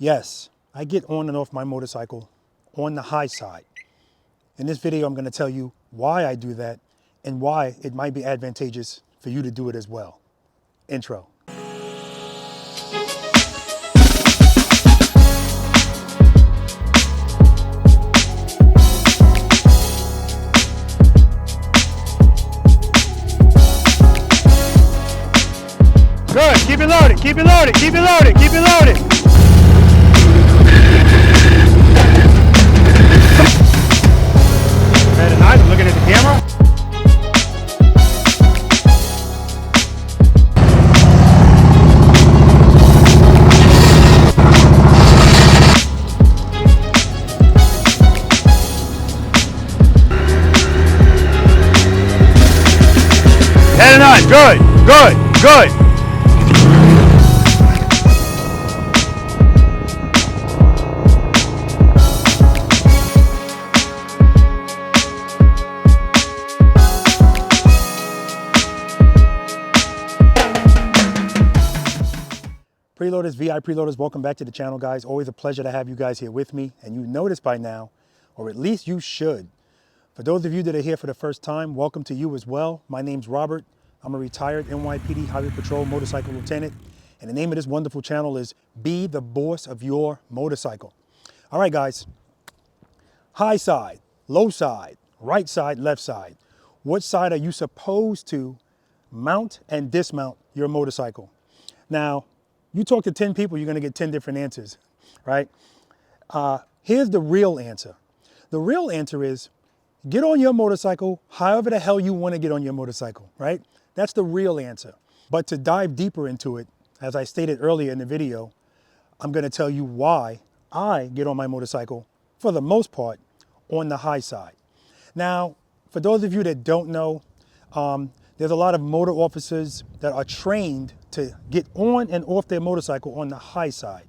Yes, I get on and off my motorcycle on the high side. In this video, I'm going to tell you why I do that and why it might be advantageous for you to do it as well. Intro. Good, keep it loaded, keep it loaded, keep it loaded, keep it loaded. Better than I'm looking at the camera. Heading on, good, good, good. Preloaders, V.I.Preloaders, welcome back to the channel, guys. Always a pleasure to have you guys here with me. And you noticed by now, or at least you should. For those of you that are here for the first time, welcome to you as well. My name's Robert. I'm a retired NYPD Highway Patrol motorcycle lieutenant. And the name of this wonderful channel is Be the Boss of Your Motorcycle. All right, guys. High side, low side, right side, left side. What side are you supposed to mount and dismount your motorcycle? Now, you talk to 10 people, you're gonna get 10 different answers, right? Here's the real answer. The real answer is get on your motorcycle however the hell you wanna get on your motorcycle, right? That's the real answer. But to dive deeper into it, as I stated earlier in the video, I'm gonna tell you why I get on my motorcycle, for the most part, on the high side. Now, for those of you that don't know, there's a lot of motor officers that are trained to get on and off their motorcycle on the high side.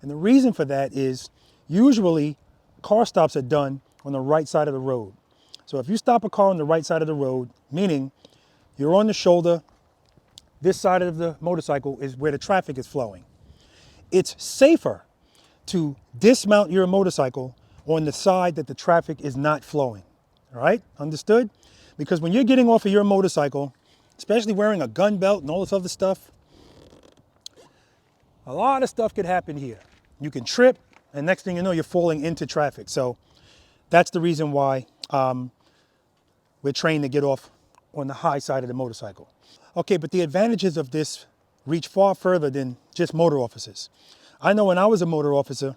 And the reason for that is usually car stops are done on the right side of the road. So if you stop a car on the right side of the road, meaning you're on the shoulder, this side of the motorcycle is where the traffic is flowing. It's safer to dismount your motorcycle on the side that the traffic is not flowing. All right, understood? Because when you're getting off of your motorcycle, especially wearing a gun belt and all this other stuff, a lot of stuff could happen here. You can trip, and next thing you know, you're falling into traffic. So that's the reason why we're trained to get off on the high side of the motorcycle. Okay, but the advantages of this reach far further than just motor officers. I know when I was a motor officer,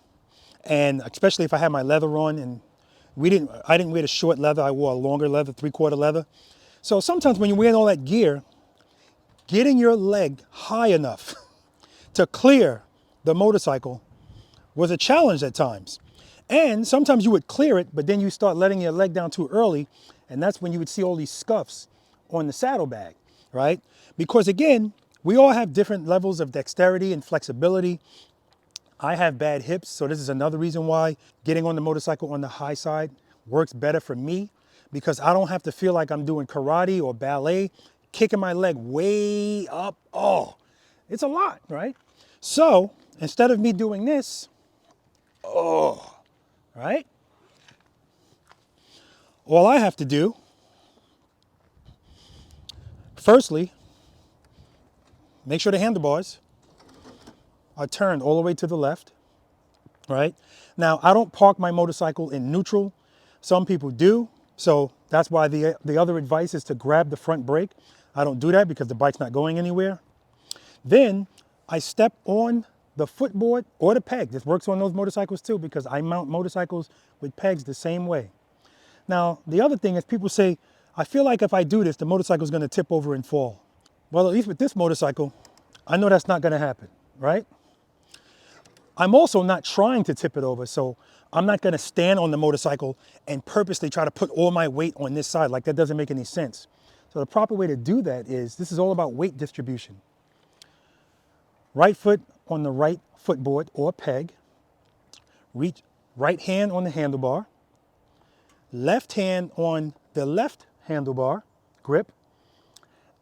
and especially if I had my leather on, and I didn't wear the short leather, I wore a longer leather, 3/4 leather. So sometimes when you're wearing all that gear, getting your leg high enough to clear the motorcycle was a challenge at times. And sometimes you would clear it, but then you start letting your leg down too early, and that's when you would see all these scuffs on the saddlebag, right? Because again, we all have different levels of dexterity and flexibility. I have bad hips, so this is another reason why getting on the motorcycle on the high side works better for me, because I don't have to feel like I'm doing karate or ballet, kicking my leg way up. Oh, it's a lot, right? So instead of me doing this, right? All I have to do, firstly, make sure the handlebars are turned all the way to the left, right? Now, I don't park my motorcycle in neutral. Some people do. So that's why the other advice is to grab the front brake. I don't do that because the bike's not going anywhere. Then I step on the footboard or the peg. This works on those motorcycles too, because I mount motorcycles with pegs the same way. Now, the other thing is people say, I feel like if I do this, the motorcycle is going to tip over and fall. Well, at least with this motorcycle, I know that's not going to happen, right? I'm also not trying to tip it over, so I'm not going to stand on the motorcycle and purposely try to put all my weight on this side. Like, that doesn't make any sense. So the proper way to do that is, this is all about weight distribution. Right foot on the right footboard or peg, reach right hand on the handlebar, left hand on the left handlebar grip,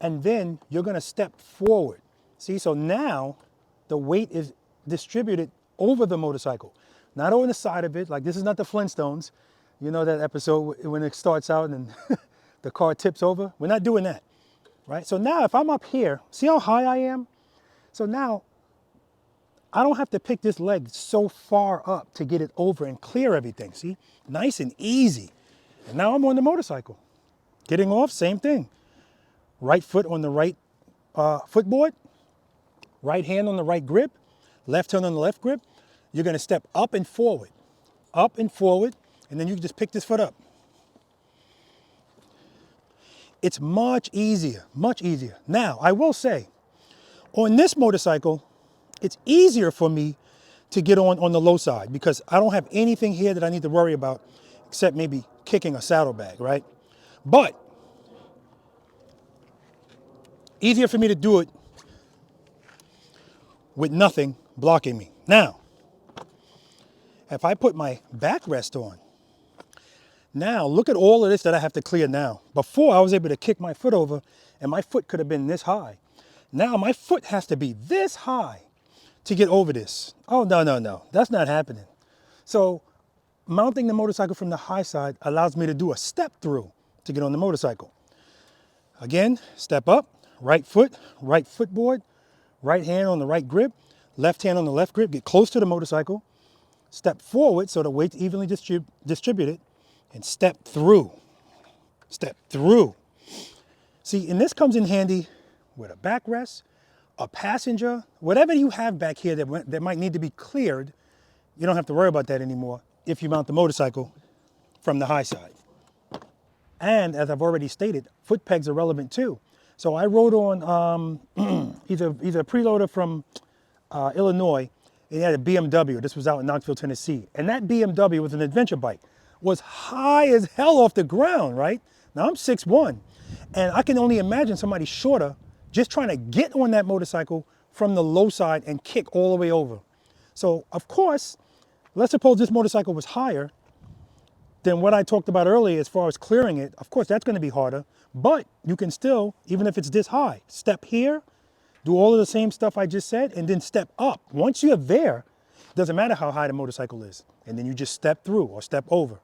and then you're going to step forward. See, so now the weight is distributed over the motorcycle, not over the side of it. Like, this is not the Flintstones. You know that episode when it starts out and the car tips over? We're not doing that, right? So now if I'm up here, see how high I am? So now I don't have to pick this leg so far up to get it over and clear everything, see? Nice and easy. And now I'm on the motorcycle. Getting off, same thing. Right foot on the right footboard, right hand on the right grip, left hand on the left grip. You're gonna step up and forward, and then you can just pick this foot up. It's much easier, much easier. Now, I will say, on this motorcycle, it's easier for me to get on the low side because I don't have anything here that I need to worry about except maybe kicking a saddlebag, right? But easier for me to do it with nothing blocking me. Now, if I put my backrest on, now look at all of this that I have to clear now. Before, I was able to kick my foot over and my foot could have been this high. Now my foot has to be this high to get over this. Oh, no, that's not happening. So mounting the motorcycle from the high side allows me to do a step through to get on the motorcycle. Again, step up, right footboard, right hand on the right grip, left hand on the left grip, get close to the motorcycle, step forward so the weight's evenly distributed, and step through. See, and this comes in handy with a backrest, a passenger, whatever you have back here that might need to be cleared. You don't have to worry about that anymore if you mount the motorcycle from the high side. And as I've already stated, foot pegs are relevant too. So I rode on either a preloader from Illinois, and he had a BMW. This was out in Knoxville, Tennessee. And that BMW was an adventure bike. Was high as hell off the ground, right? Now I'm 6'1", and I can only imagine somebody shorter just trying to get on that motorcycle from the low side and kick all the way over. So of course, let's suppose this motorcycle was higher than what I talked about earlier as far as clearing it. Of course, that's gonna be harder, but you can still, even if it's this high, step here, do all of the same stuff I just said, and then step up. Once you're there, it doesn't matter how high the motorcycle is, and then you just step through or step over.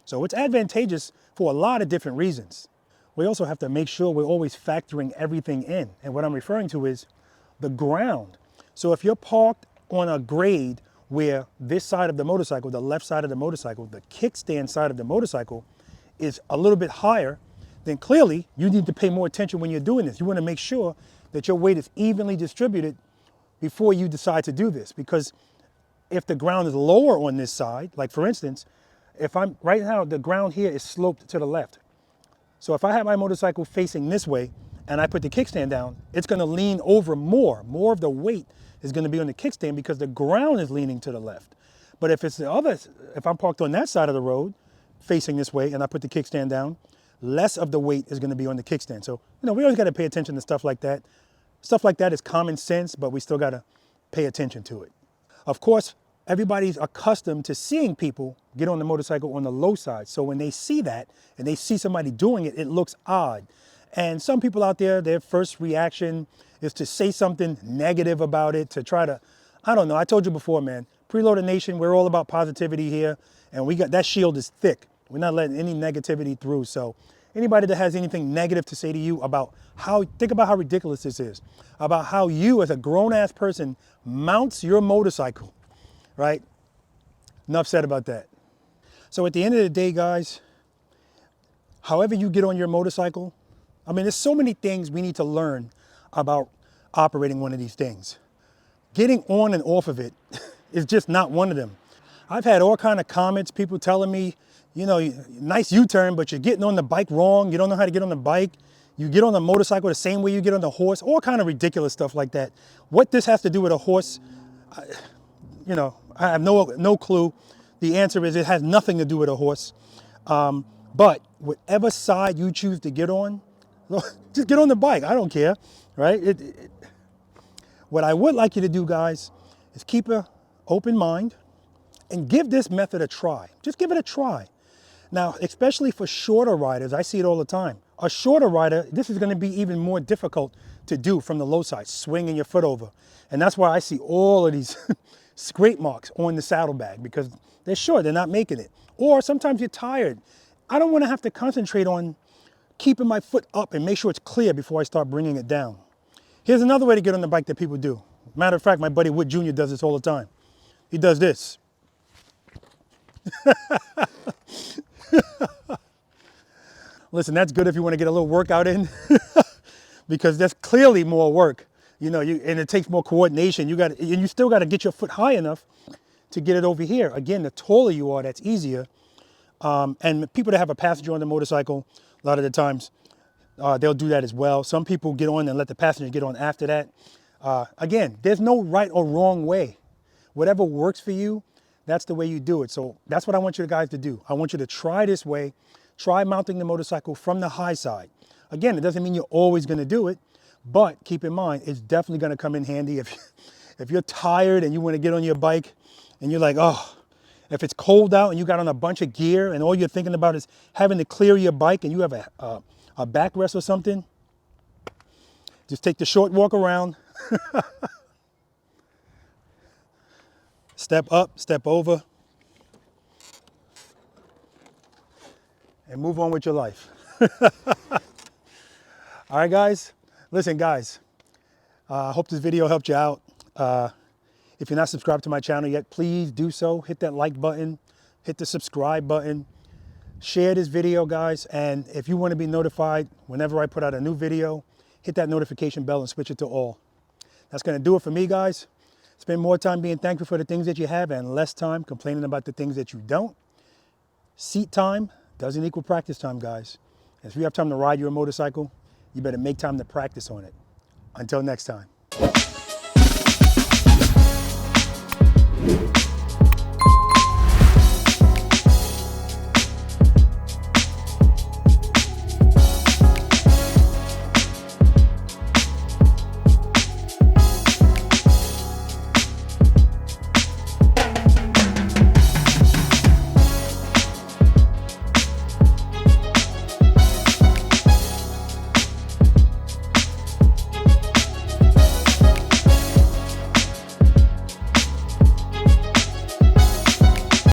So it's advantageous for a lot of different reasons. We also have to make sure we're always factoring everything in. And what I'm referring to is the ground. So if you're parked on a grade where this side of the motorcycle, the left side of the motorcycle, the kickstand side of the motorcycle is a little bit higher, then clearly you need to pay more attention when you're doing this. You want to make sure that your weight is evenly distributed before you decide to do this. Because if the ground is lower on this side, like for instance, if I'm right now, the ground here is sloped to the left. So if I have my motorcycle facing this way and I put the kickstand down, it's going to lean over more. More of the weight is going to be on the kickstand because the ground is leaning to the left. But if it's the other, if I'm parked on that side of the road facing this way and I put the kickstand down, less of the weight is going to be on the kickstand. So, you know, we always got to pay attention to stuff like that. Stuff like that is common sense, but we still got to pay attention to it. Of course, everybody's accustomed to seeing people get on the motorcycle on the low side. So when they see that and they see somebody doing it, it looks odd. And some people out there, their first reaction is to say something negative about it, to try to, I don't know. I told you before, man, Preloader Nation, we're all about positivity here. And we got, that shield is thick. We're not letting any negativity through. So anybody that has anything negative to say to you about think about how ridiculous this is, about how you as a grown-ass person mounts your motorcycle, right? Enough said about that. So at the end of the day, guys, however you get on your motorcycle, I mean, there's so many things we need to learn about operating one of these things. Getting on and off of it is just not one of them. I've had all kind of comments, people telling me, you know, nice U-turn, but you're getting on the bike wrong. You don't know how to get on the bike. You get on the motorcycle the same way you get on the horse, all kind of ridiculous stuff like that. What this has to do with a horse, you know, I have no clue. The answer is it has nothing to do with a horse. But whatever side you choose to get on, just get on the bike. I don't care, right? What I would like you to do, guys, is keep an open mind and give this method a try. Just give it a try. Now, especially for shorter riders, I see it all the time. A shorter rider, this is going to be even more difficult to do from the low side, swinging your foot over. And that's why I see all of these scrape marks on the saddlebag because they're not making it. Or sometimes you're tired. I don't want to have to concentrate on keeping my foot up and make sure it's clear before I start bringing it down. Here's another way to get on the bike that people do. Matter of fact, my buddy Wood Jr. does this all the time. He does this. Listen, that's good if you want to get a little workout in because that's clearly more work. You know, and it takes more coordination. And you still got to get your foot high enough to get it over here. Again, the taller you are, that's easier. And people that have a passenger on the motorcycle, a lot of the times, they'll do that as well. Some people get on and let the passenger get on after that. Again, there's no right or wrong way. Whatever works for you, that's the way you do it. So that's what I want you guys to do. I want you to try this way. Try mounting the motorcycle from the high side. Again, it doesn't mean you're always going to do it, but keep in mind, it's definitely going to come in handy if you're tired and you want to get on your bike and you're like, oh, if it's cold out and you got on a bunch of gear and all you're thinking about is having to clear your bike and you have a backrest or something, just take the short walk around. Step up, step over, and move on with your life. All right, guys. Listen, guys, I hope this video helped you out. If you're not subscribed to my channel yet, please do so. Hit that like button, hit the subscribe button, share this video, guys. And if you want to be notified whenever I put out a new video, hit that notification bell and switch it to all. That's going to do it for me, guys. Spend more time being thankful for the things that you have and less time complaining about the things that you don't. Seat time doesn't equal practice time, guys. If you have time to ride your motorcycle, you better make time to practice on it. Until next time.